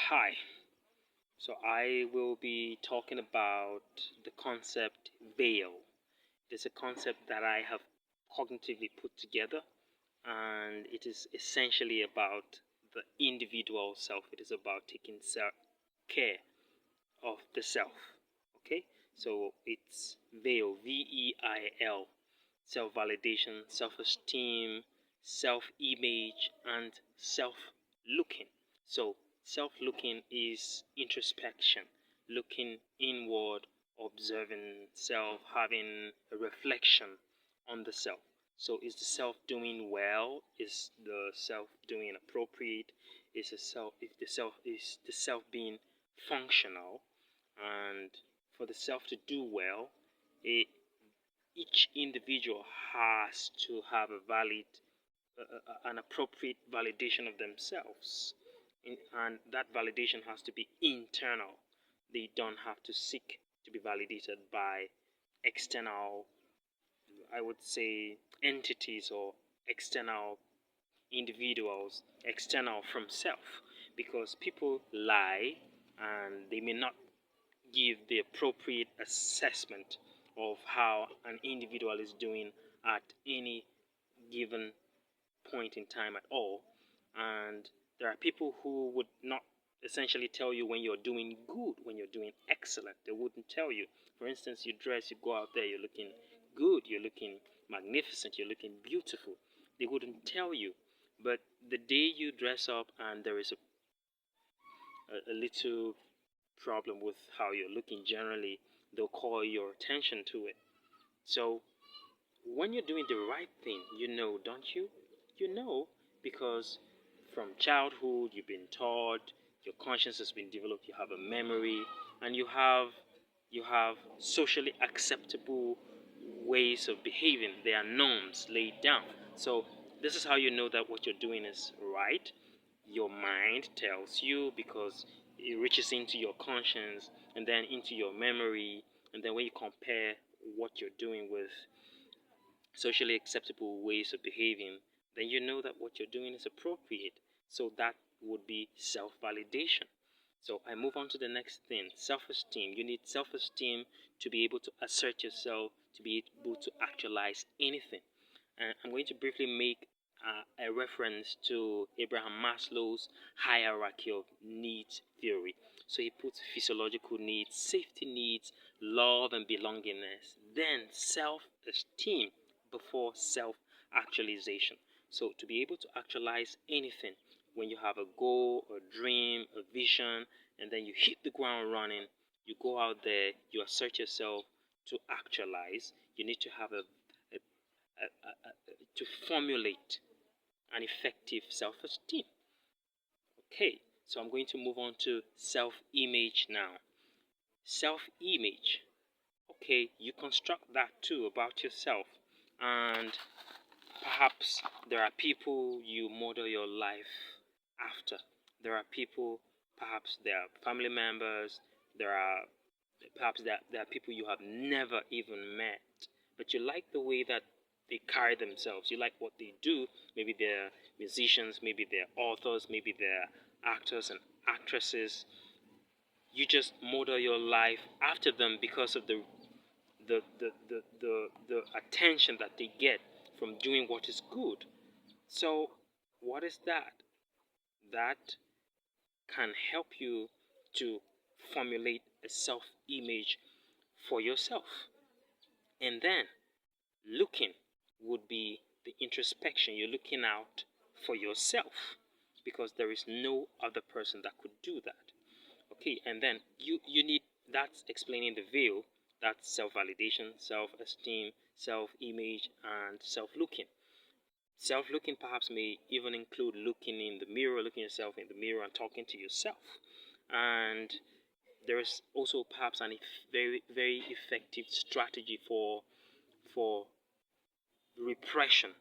Hi. So I will be talking about the concept veil. It is a concept that I have cognitively put together, and it is essentially about the individual self. It is about taking care of the self. Okay? So it's veil, V.E.I.L, self validation, self esteem, self image, and self looking. So, self looking is introspection, looking inward, observing self, having a reflection on the self. So, is the self doing well? Is the self doing appropriate? Is the self is the self being functional? And for the self to do well, it, each individual has to have a valid an appropriate validation of themselves. And that validation has to be internal. They don't have to seek to be validated by external, I would say, entities or external individuals, external from self. Because people lie and they may not give the appropriate assessment of how an individual is doing at any given point in time at all. And there are people who would not essentially tell you when you're doing good, when you're doing excellent. They wouldn't tell you. For instance, you dress, you go out there, you're looking good, you're looking magnificent, you're looking beautiful. They wouldn't tell you. But the day you dress up and there is a little problem with how you're looking generally, they'll call your attention to it. So when you're doing the right thing, you know, don't you? You know, because from childhood you've been taught, your conscience has been developed, you have a memory, and you have socially acceptable ways of behaving. There are norms laid down. So this is how you know that what you're doing is right. Your mind tells you because it reaches into your conscience and then into your memory, and then when you compare what you're doing with socially acceptable ways of behaving, then you know that what you're doing is appropriate. So that would be self validation. So I move on to the next thing, self esteem. You need self esteem to be able to assert yourself, to be able to actualize anything. And I'm going to briefly make a reference to Abraham Maslow's hierarchy of needs theory. So he puts physiological needs, safety needs, love and belongingness, then self esteem before self actualization. So, to be able to actualize anything, when you have a goal, a dream, a vision, and then you hit the ground running, you go out there, you assert yourself to actualize, you need to have to formulate an effective self esteem. Okay, so I'm going to move on to self image now. Self image. Okay, you construct that too about yourself. And perhaps there are people you model your life after. There are people, perhaps there are family members, there are there are people you have never even met, but you like the way that they carry themselves. You like what they do. Maybe they're musicians, maybe they're authors, maybe they're actors and actresses. You just model your life after them because of the attention that they get from doing what is good. So, what is that? That can help you to formulate a self image for yourself. And then, looking would be the introspection. You're looking out for yourself because there is no other person that could do that. Okay, and then you need that's explaining the veil. That's self validation, self esteem, self image, and self looking. Self looking perhaps may even include looking in the mirror, looking yourself in the mirror and talking to yourself. And there is also perhaps a very effective strategy for repression.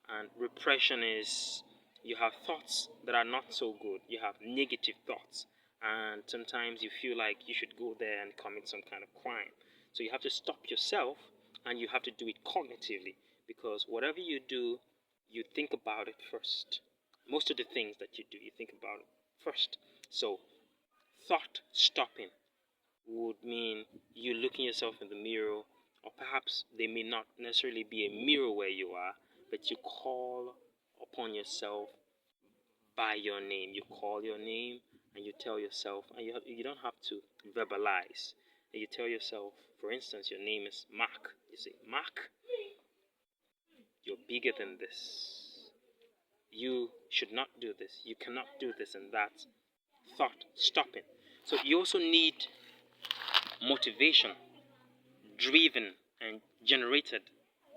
And repression is you have thoughts that are not so good. You have negative thoughts. And sometimes you feel like you should go there and commit some kind of crime. So you have to stop yourself and you have to do it cognitively because whatever you do, you think about it first. Most of the things that you do, you think about it first. So thought stopping would mean you looking yourself in the mirror, or perhaps there may not necessarily be a mirror where you are, but you call upon yourself by your name. You call your name and you tell yourself, and you don't have to verbalize. And you tell yourself, for instance, your name is Mark. You say, Mark, you're bigger than this. You should not do this. You cannot do this and that. Thought stopping. So you also need motivation, driven and generated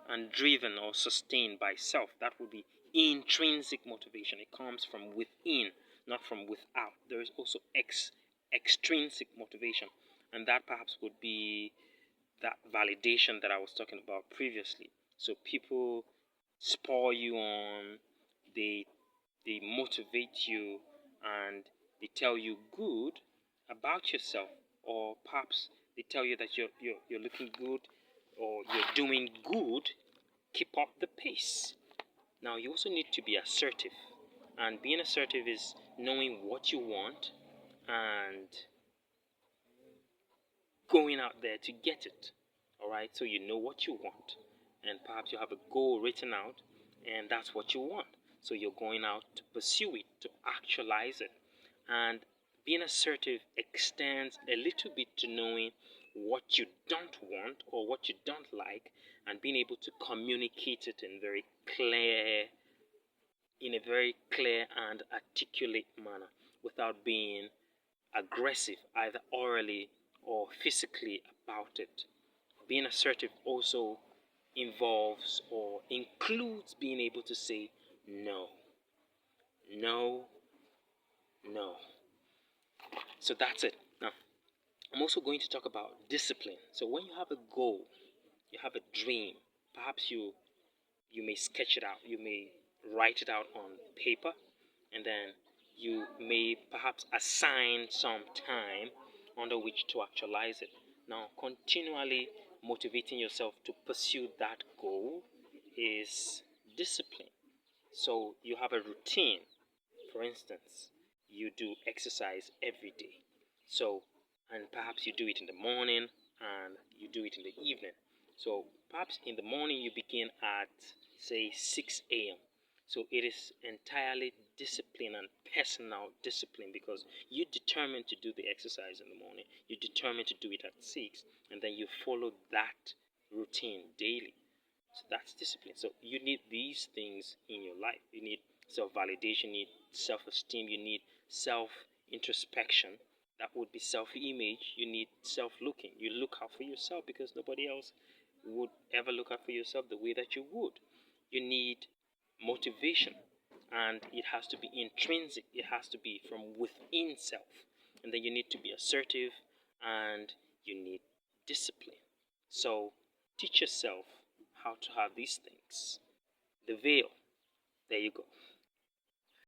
and driven or sustained by self. That would be intrinsic motivation. It comes from within, not from without. There is also extrinsic motivation, and that perhaps would be that validation that I was talking about previously. So people spur you on, they they motivate you, and they tell you good about yourself, or perhaps they tell you that you're looking good or you're doing good. Keep up the pace. Now you also need to be assertive, and being assertive is knowing what you want and going out there to get it. All right, so you know what you want, and perhaps you have a goal written out, and that's what you want. So you're going out to pursue it, to actualize it. And being assertive extends a little bit to knowing what you don't want or what you don't like, and being able to communicate it in a very clear and articulate manner without being aggressive, either orally or physically about it. Being assertive also involves or includes being able to say no, no, no. So that's it. Now, I'm also going to talk about discipline. So when you have a goal, you have a dream, perhaps you may sketch it out, you may write it out on paper, and then you may perhaps assign some time under which to actualize it. Now, continually motivating yourself to pursue that goal is discipline. So you have a routine. For instance, you do exercise every day. So, and perhaps you do it in the morning and you do it in the evening. So, perhaps in the morning you begin at, say, 6 a.m. So, it is entirely discipline and personal discipline, because you determine to do the exercise in the morning, you determine to do it at 6, and then you follow that routine daily. So that's discipline. So you need these things in your life. You need self-validation, you need self-esteem, you need self-introspection. That would be self-image. You need self-looking. You look out for yourself because nobody else would ever look out for yourself the way that you would. You need motivation, and it has to be intrinsic. It has to be from within self. And then you need to be assertive, and you need discipline. So teach yourself how to have these things. The veil. There you go.